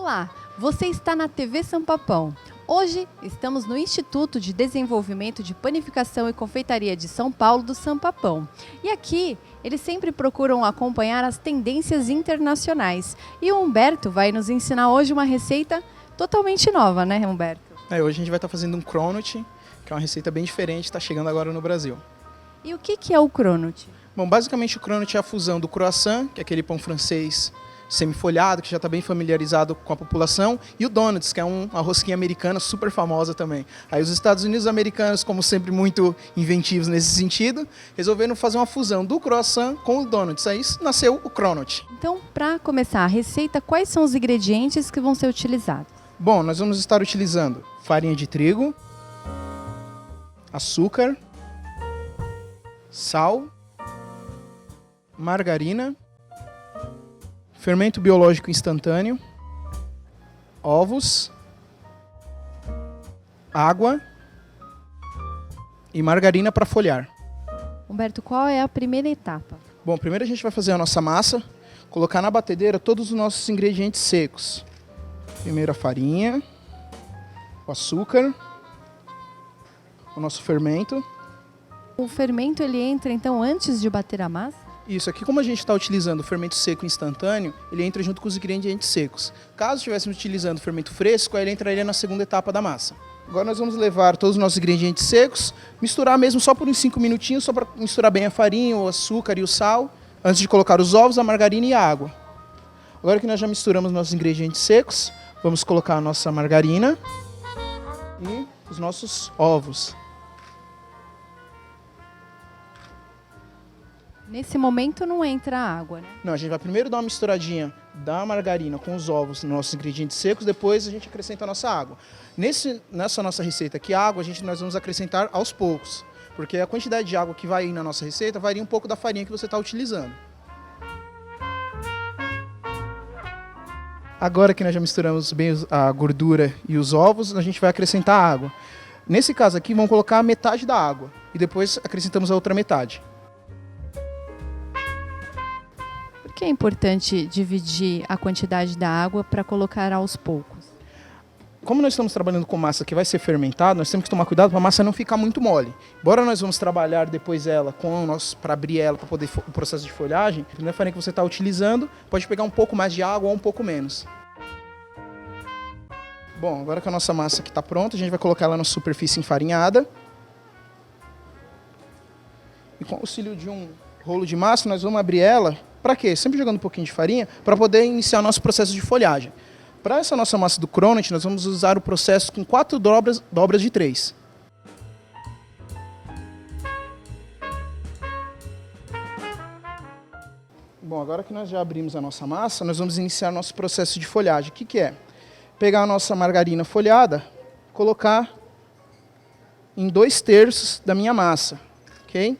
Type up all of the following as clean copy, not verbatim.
Olá, você está na TV Sampapão. Hoje estamos no Instituto de Desenvolvimento de Panificação e Confeitaria de São Paulo do Sampapão. E aqui eles sempre procuram acompanhar as tendências internacionais. E o Humberto vai nos ensinar hoje uma receita totalmente nova, né, Humberto? Hoje a gente vai estar fazendo um cronut, que é uma receita bem diferente, está chegando agora no Brasil. E o que é o cronut? Bom, basicamente o cronut é a fusão do croissant, que é aquele pão francês semi-folhado, que já está bem familiarizado com a população, e o donuts, que é uma rosquinha americana super famosa também. Aí os Estados Unidos americanos, como sempre muito inventivos nesse sentido, resolveram fazer uma fusão do croissant com o donuts. Aí nasceu o cronut. Então, para começar a receita, quais são os ingredientes que vão ser utilizados? Bom, nós vamos estar utilizando farinha de trigo, açúcar, sal, margarina, fermento biológico instantâneo, ovos, água e margarina para folhar. Humberto, qual é a primeira etapa? Bom, primeiro a gente vai fazer a nossa massa, colocar na batedeira todos os nossos ingredientes secos. Primeiro a farinha, o açúcar, o nosso fermento. O fermento ele entra então antes de bater a massa? Isso, aqui como a gente está utilizando o fermento seco instantâneo, ele entra junto com os ingredientes secos. Caso estivéssemos utilizando o fermento fresco, aí ele entraria na segunda etapa da massa. Agora nós vamos levar todos os nossos ingredientes secos, misturar mesmo só por uns 5 minutinhos, só para misturar bem a farinha, o açúcar e o sal, antes de colocar os ovos, a margarina e a água. Agora que nós já misturamos nossos ingredientes secos, vamos colocar a nossa margarina e os nossos ovos. Nesse momento não entra a água, né? Não, a gente vai primeiro dar uma misturadinha da margarina com os ovos nos nossos ingredientes secos, depois a gente acrescenta a nossa água. Nessa nossa receita aqui, a água nós vamos acrescentar aos poucos, porque a quantidade de água que vai ir na nossa receita varia um pouco da farinha que você está utilizando. Agora que nós já misturamos bem a gordura e os ovos, a gente vai acrescentar a água. Nesse caso aqui, vamos colocar metade da água e depois acrescentamos a outra metade. Por que é importante dividir a quantidade da água para colocar aos poucos? Como nós estamos trabalhando com massa que vai ser fermentada, nós temos que tomar cuidado para a massa não ficar muito mole. Embora nós vamos trabalhar depois ela para abrir ela, para poder o processo de folhagem, dependendo da farinha que você está utilizando, pode pegar um pouco mais de água ou um pouco menos. Bom, agora que a nossa massa aqui está pronta, a gente vai colocar ela na superfície enfarinhada. E com o auxílio de um rolo de massa, nós vamos abrir ela. Para quê? Sempre jogando um pouquinho de farinha, para poder iniciar o nosso processo de folhagem. Para essa nossa massa do cronut, nós vamos usar o processo com 4 dobras de 3. Bom, agora que nós já abrimos a nossa massa, nós vamos iniciar nosso processo de folhagem. O que é? Pegar a nossa margarina folhada, colocar em 2/3 da minha massa, ok?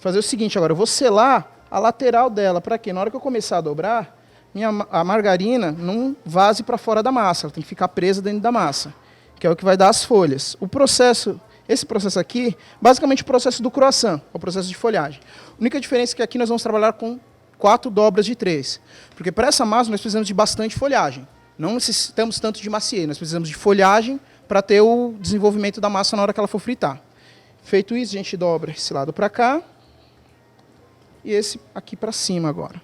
Fazer o seguinte agora, eu vou selar a lateral dela, para quê? Na hora que eu começar a dobrar, a margarina não vaze para fora da massa, ela tem que ficar presa dentro da massa, que é o que vai dar as folhas. Esse processo aqui, basicamente o processo do croissant, o processo de folhagem. A única diferença é que aqui nós vamos trabalhar com 4 dobras de 3, porque para essa massa nós precisamos de bastante folhagem. Não necessitamos tanto de maciez, nós precisamos de folhagem para ter o desenvolvimento da massa na hora que ela for fritar. Feito isso, a gente dobra esse lado para cá e esse aqui para cima agora.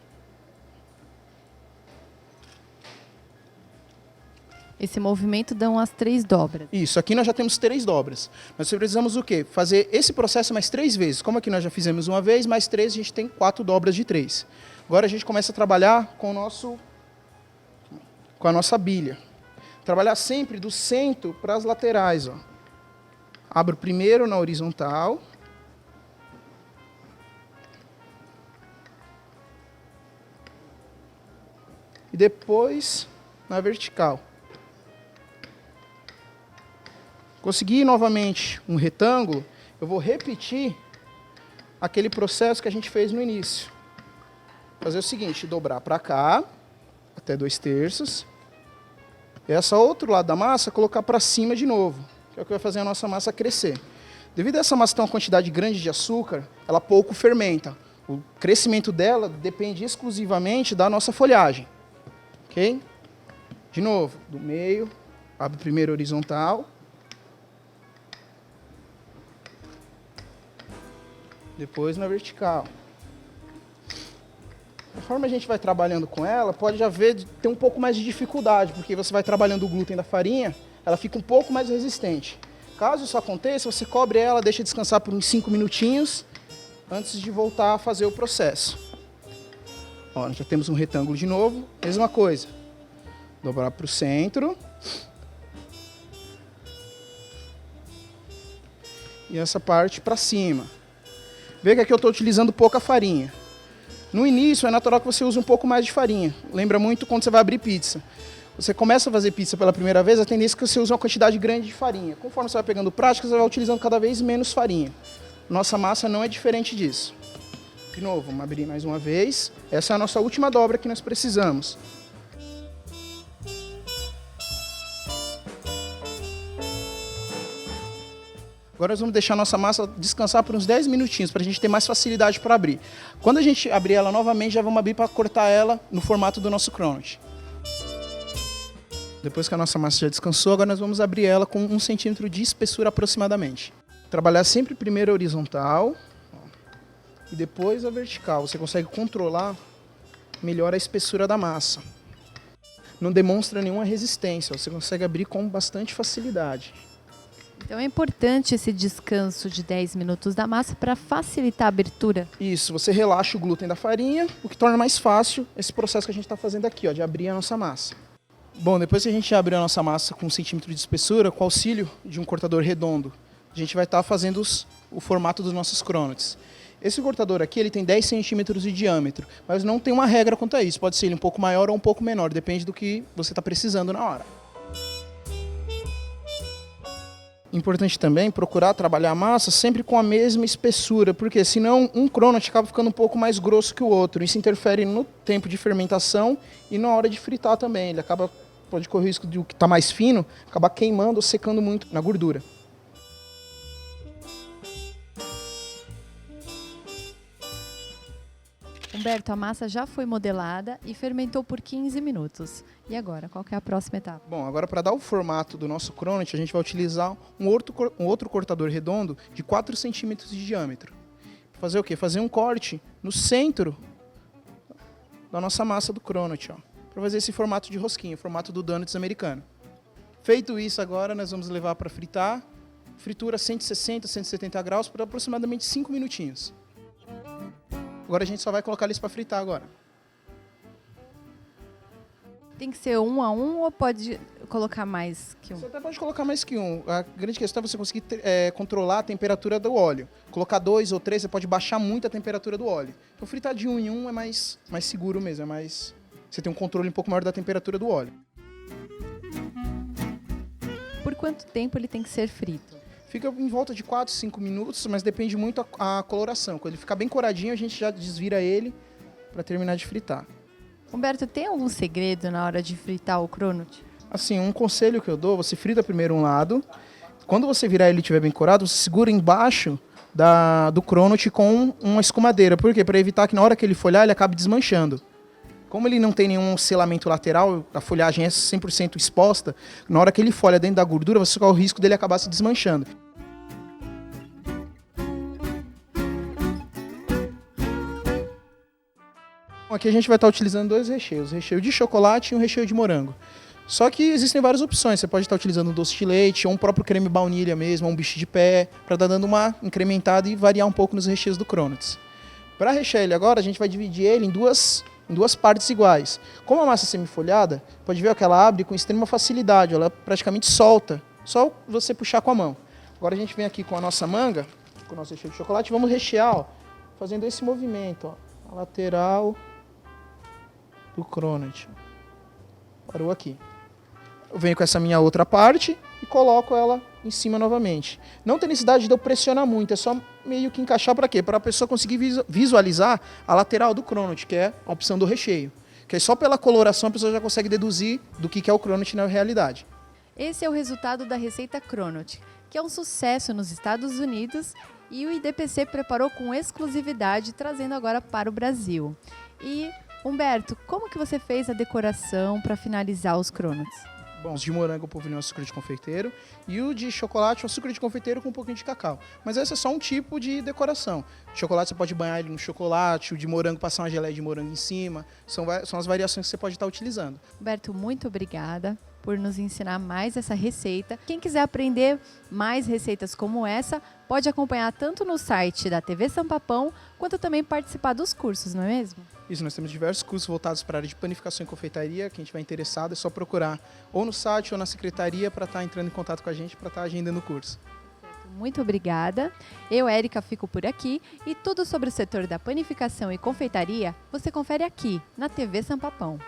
Esse movimento dão as 3 dobras. Isso, aqui nós já temos 3 dobras. Nós precisamos o quê? Fazer esse processo mais 3 vezes. Como aqui nós já fizemos uma vez, mais 3, a gente tem 4 dobras de 3. Agora a gente começa a trabalhar com a nossa bilha. Trabalhar sempre do centro para as laterais. Ó. Abro primeiro na horizontal. E depois na vertical. Consegui novamente um retângulo, eu vou repetir aquele processo que a gente fez no início. Fazer o seguinte, dobrar para cá, até 2/3. E esse outro lado da massa, colocar para cima de novo, que é o que vai fazer a nossa massa crescer. Devido a essa massa ter uma quantidade grande de açúcar, ela pouco fermenta. O crescimento dela depende exclusivamente da nossa folhagem. Ok? De novo, do meio, abre primeiro horizontal. Depois na vertical. Conforme a gente vai trabalhando com ela, pode já ver ter um pouco mais de dificuldade, porque você vai trabalhando o glúten da farinha, ela fica um pouco mais resistente. Caso isso aconteça, você cobre ela, deixa descansar por uns 5 minutinhos, antes de voltar a fazer o processo. Ó, já temos um retângulo de novo, mesma coisa. Dobrar para o centro. E essa parte para cima. Vê que aqui eu estou utilizando pouca farinha. No início é natural que você use um pouco mais de farinha. Lembra muito quando você vai abrir pizza. Você começa a fazer pizza pela primeira vez, a tendência é que você use uma quantidade grande de farinha. Conforme você vai pegando prática, você vai utilizando cada vez menos farinha. Nossa massa não é diferente disso. De novo, vamos abrir mais uma vez. Essa é a nossa última dobra que nós precisamos. Agora nós vamos deixar a nossa massa descansar por uns 10 minutinhos, para a gente ter mais facilidade para abrir. Quando a gente abrir ela novamente, já vamos abrir para cortar ela no formato do nosso cronut. Depois que a nossa massa já descansou, agora nós vamos abrir ela com 1 centímetro de espessura aproximadamente. Trabalhar sempre primeiro a horizontal e depois a vertical. Você consegue controlar melhor a espessura da massa. Não demonstra nenhuma resistência, você consegue abrir com bastante facilidade. Então é importante esse descanso de 10 minutos da massa para facilitar a abertura. Isso, você relaxa o glúten da farinha, o que torna mais fácil esse processo que a gente está fazendo aqui, ó, de abrir a nossa massa. Bom, depois que a gente abriu a nossa massa com 1 centímetro de espessura, com o auxílio de um cortador redondo, a gente vai estar fazendo o formato dos nossos cronuts. Esse cortador aqui ele tem 10 centímetros de diâmetro, mas não tem uma regra quanto a isso. Pode ser ele um pouco maior ou um pouco menor, depende do que você está precisando na hora. Importante também procurar trabalhar a massa sempre com a mesma espessura, porque senão um cronut acaba ficando um pouco mais grosso que o outro. Isso interfere no tempo de fermentação e na hora de fritar também. Ele pode correr o risco de o que está mais fino acabar queimando ou secando muito na gordura. Humberto, a massa já foi modelada e fermentou por 15 minutos. E agora, qual que é a próxima etapa? Bom, agora para dar o formato do nosso cronut, a gente vai utilizar um outro cortador redondo de 4 centímetros de diâmetro. Fazer o quê? Fazer um corte no centro da nossa massa do cronut, ó, para fazer esse formato de rosquinha, formato do donuts americano. Feito isso, agora nós vamos levar para fritar. Fritura 160, 170 graus por aproximadamente 5 minutinhos. Agora a gente só vai colocar eles para fritar agora. Tem que ser 1 a 1 ou pode colocar mais que um? Você até pode colocar mais que um. A grande questão é você conseguir controlar a temperatura do óleo. Colocar 2 ou 3, você pode baixar muito a temperatura do óleo. Então fritar de 1 em 1 é mais seguro mesmo, você tem um controle um pouco maior da temperatura do óleo. Por quanto tempo ele tem que ser frito? Fica em volta de 4, 5 minutos, mas depende muito a coloração. Quando ele ficar bem coradinho, a gente já desvira ele para terminar de fritar. Humberto, tem algum segredo na hora de fritar o cronut? Assim, um conselho que eu dou, você frita primeiro um lado. Quando você virar ele e estiver bem corado, você segura embaixo do cronut com uma escumadeira. Por quê? Para evitar que na hora que ele folhar, ele acabe desmanchando. Como ele não tem nenhum selamento lateral, a folhagem é 100% exposta, na hora que ele folha dentro da gordura, você corre o risco dele acabar se desmanchando. Aqui a gente vai estar utilizando 2 recheios, o recheio de chocolate e um recheio de morango. Só que existem várias opções, você pode estar utilizando um doce de leite ou um próprio creme baunilha mesmo, ou um bicho de pé, para estar dando uma incrementada e variar um pouco nos recheios do cronuts. Para rechear ele agora, a gente vai dividir ele em duas partes iguais. Como a massa é semifolhada, pode ver que ela abre com extrema facilidade, ela praticamente solta, só você puxar com a mão. Agora a gente vem aqui com a nossa manga, com o nosso recheio de chocolate, e vamos rechear, ó, fazendo esse movimento, ó, a lateral do cronut. Parou aqui. Eu venho com essa minha outra parte e coloco ela em cima novamente. Não tem necessidade de eu pressionar muito, é só meio que encaixar para quê? Para a pessoa conseguir visualizar a lateral do cronut, que é a opção do recheio. Que aí só pela coloração a pessoa já consegue deduzir do que é o cronut na realidade. Esse é o resultado da receita cronut, que é um sucesso nos Estados Unidos e o IDPC preparou com exclusividade, trazendo agora para o Brasil. E Humberto, como que você fez a decoração para finalizar os cronuts? Bom, os de morango, o polvilho é um açúcar de confeiteiro, e o de chocolate é um açúcar de confeiteiro com um pouquinho de cacau. Mas esse é só um tipo de decoração. De chocolate você pode banhar ele no chocolate, o de morango passar uma geleia de morango em cima. São as variações que você pode estar utilizando. Humberto, muito obrigada por nos ensinar mais essa receita. Quem quiser aprender mais receitas como essa, pode acompanhar tanto no site da TV São Papão, quanto também participar dos cursos, não é mesmo? Isso, nós temos diversos cursos voltados para a área de panificação e confeitaria. Quem estiver interessado é só procurar ou no site ou na secretaria para estar entrando em contato com a gente para estar agendando o curso. Muito obrigada. Eu, Érica, fico por aqui e tudo sobre o setor da panificação e confeitaria você confere aqui na TV São Papão.